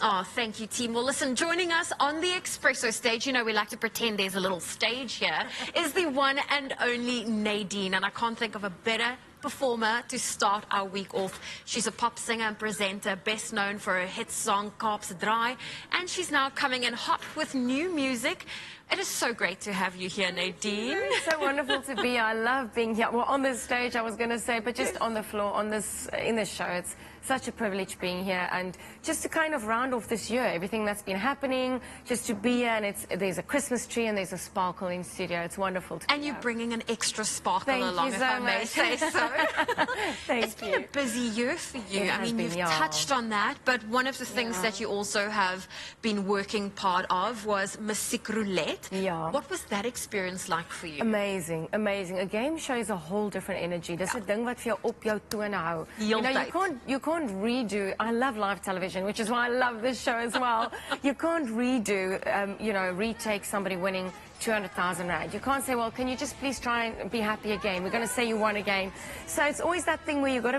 Oh, thank you, team. Well, listen, joining us on the Expresso stage, you know, we like to pretend there's a little stage here, is the one and only Nadine. And I can't think of a better performer to start our week off. She's a pop singer and presenter, best known for her hit song, Kaapse Draai. And she's now coming in hot with new music. It is so great to have you here, Nadine. It's so wonderful to be here. I love being here. Well, on this stage, I was going to say, but just on the floor, in this show, it's such a privilege being here, and just to kind of round off this year, everything that's been happening, just to be here, and there's a Christmas tree and there's a sparkle in studio. It's wonderful to And you're bringing an extra sparkle Thank along, you if so I may much. say so. It's been a busy year for you. I mean, you've yeah. touched on that, but one of the things that you also have been working part of was Musiek Roulette. Yeah. What was that experience like for you? Amazing, amazing. A game show is a whole different energy. Dis 'n ding wat vir jou op jou tone hou. You can't redo. I love live television, which is why I love this show as well. You can't redo, retake somebody winning 200,000 rand. You can't say, well, can you just please try and be happy again? We're going to say you won again. So it's always that thing where you got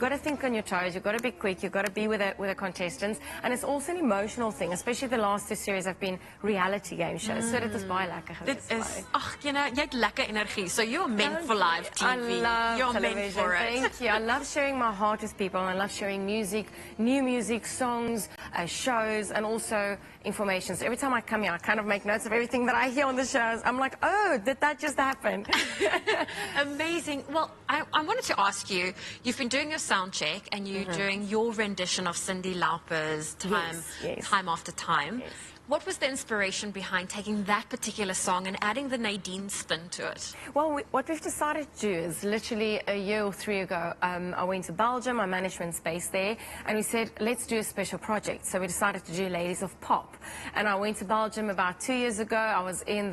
to think on your toes. You've got to be quick. You've got to be with the contestants. And it's also an emotional thing, especially the last two series have been reality game shows. So dit is baie lekker geweest. Dit is, ag, jy het lekker energie. So you're meant for live TV. I love you're television. meant for it. Thank you. I love sharing my heart with people, and I love sharing music, new music, songs, shows, and also information. So every time I come here, I kind of make notes of everything that I hear on the shows. I'm like, oh, did that just happen? Amazing. Well, I wanted to ask you, you've been doing your sound check and you're doing your rendition of Cyndi Lauper's Time After Time. Yes. What was the inspiration behind taking that particular song and adding the Nadine spin to it? Well, what we've decided to do is literally a year or three ago, I went to Belgium, my management's based there, and we said, let's do a special project. So we decided to do Ladies of Pop. And I went to Belgium about 2 years ago. I was in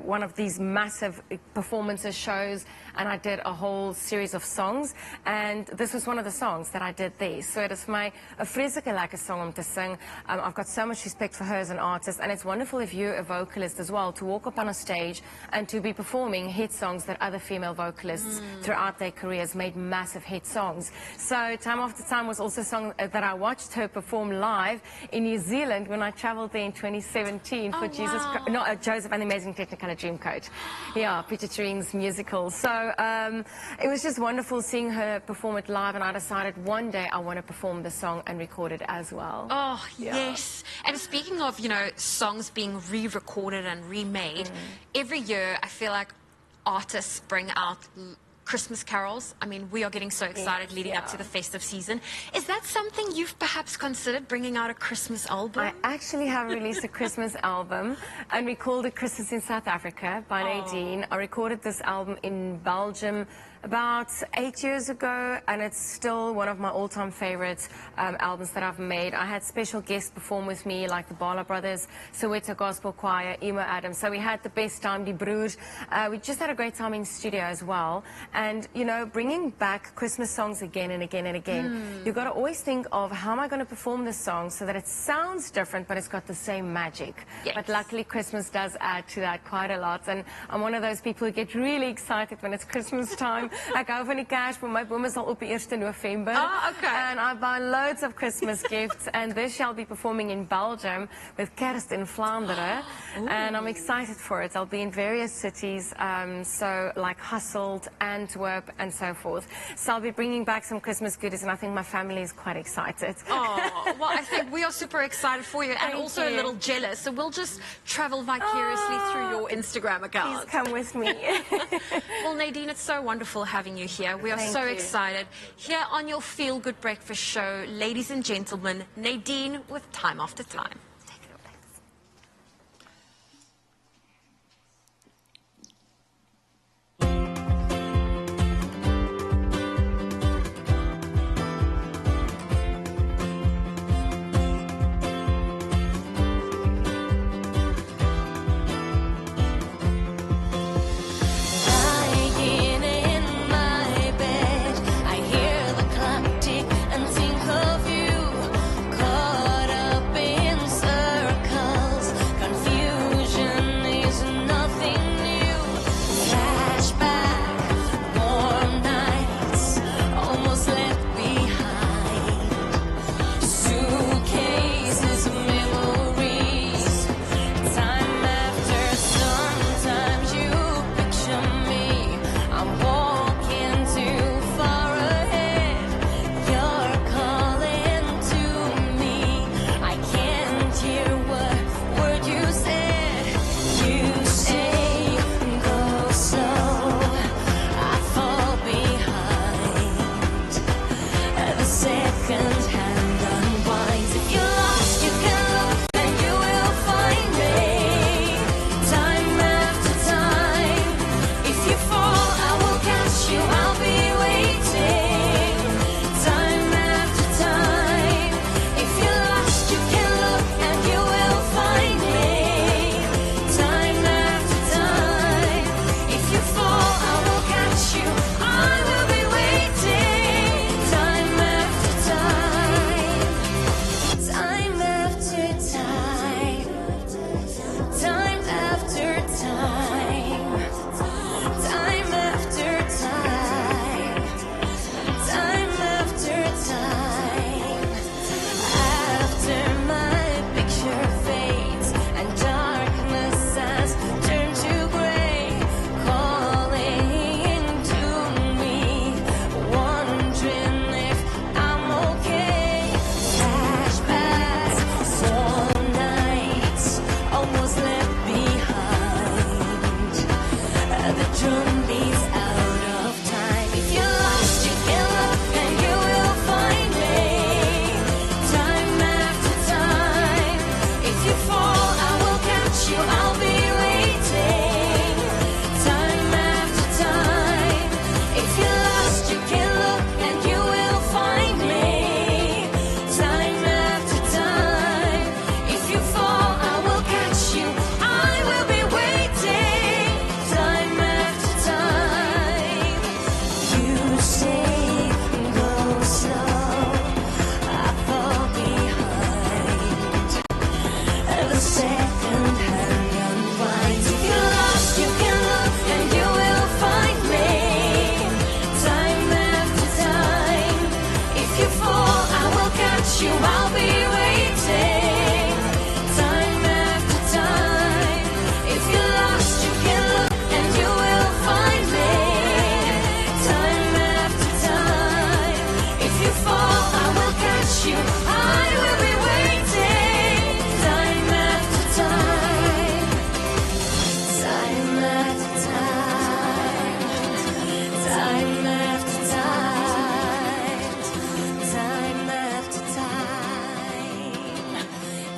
one of these massive performances shows, and I did a whole series of songs. And this was one of the songs that I did there. So it is my vreeslike lekker song om te sing. I've got so much respect for her as an artist, and it's wonderful if you're a vocalist as well, to walk up on a stage and to be performing hit songs that other female vocalists throughout their careers made massive hit songs. So Time After Time was also a song that I watched her perform live in New Zealand when I traveled there in 2017 for Joseph and the Amazing Technicolor Dreamcoat. Yeah, Peter Turing's musical. So it was just wonderful seeing her perform it live, and I decided one day I want to perform the song and record it as well. Oh, yes. And speaking of, songs being re-recorded and remade, every year I feel like artists bring out Christmas carols. I mean, we are getting so excited leading up to the festive season. Is that something you've perhaps considered, bringing out a Christmas album? I actually have released a Christmas album, and we called it Christmas in South Africa by Nadine. I recorded this album in Belgium about 8 years ago, and it's still one of my all-time favorite albums that I've made. I had special guests perform with me, like the Bala Brothers, Soweto Gospel Choir, Emo Adams. So we had the best time, Die Broers. We just had a great time in studio as well. And, bringing back Christmas songs again and again and again, you've got to always think of, how am I going to perform this song so that it sounds different, but it's got the same magic. Yes. But luckily, Christmas does add to that quite a lot. And I'm one of those people who get really excited when it's Christmas time. Ek hou van die Kersboom. My boom is al op die 1 November. Okay. And I buy loads of Christmas gifts. And this shall be performing in Belgium with Kerst in Vlaanderen. And I'm excited for it. I'll be in various cities, so like Hasselt, Antwerp, and so forth. So I'll be bringing back some Christmas goodies, and I think my family is quite excited. Oh, well, I think we are super excited for you, and also a little jealous. So we'll just travel vicariously through your Instagram account. Please come with me. Well, Nadine, it's so wonderful having you here. We are so excited. Here on your Feel Good Breakfast show, ladies and gentlemen, Nadine with Time After Time. Caught up in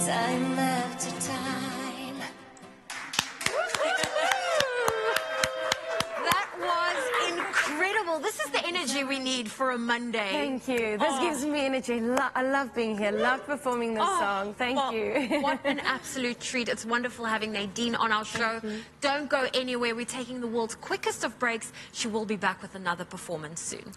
time after time. That was incredible. This is the energy we need for a Monday. Thank you. This gives me energy. I love being here. Love performing this song. Thank you. What an absolute treat. It's wonderful having Nadine on our show. Don't go anywhere. We're taking the world's quickest of breaks. She will be back with another performance soon.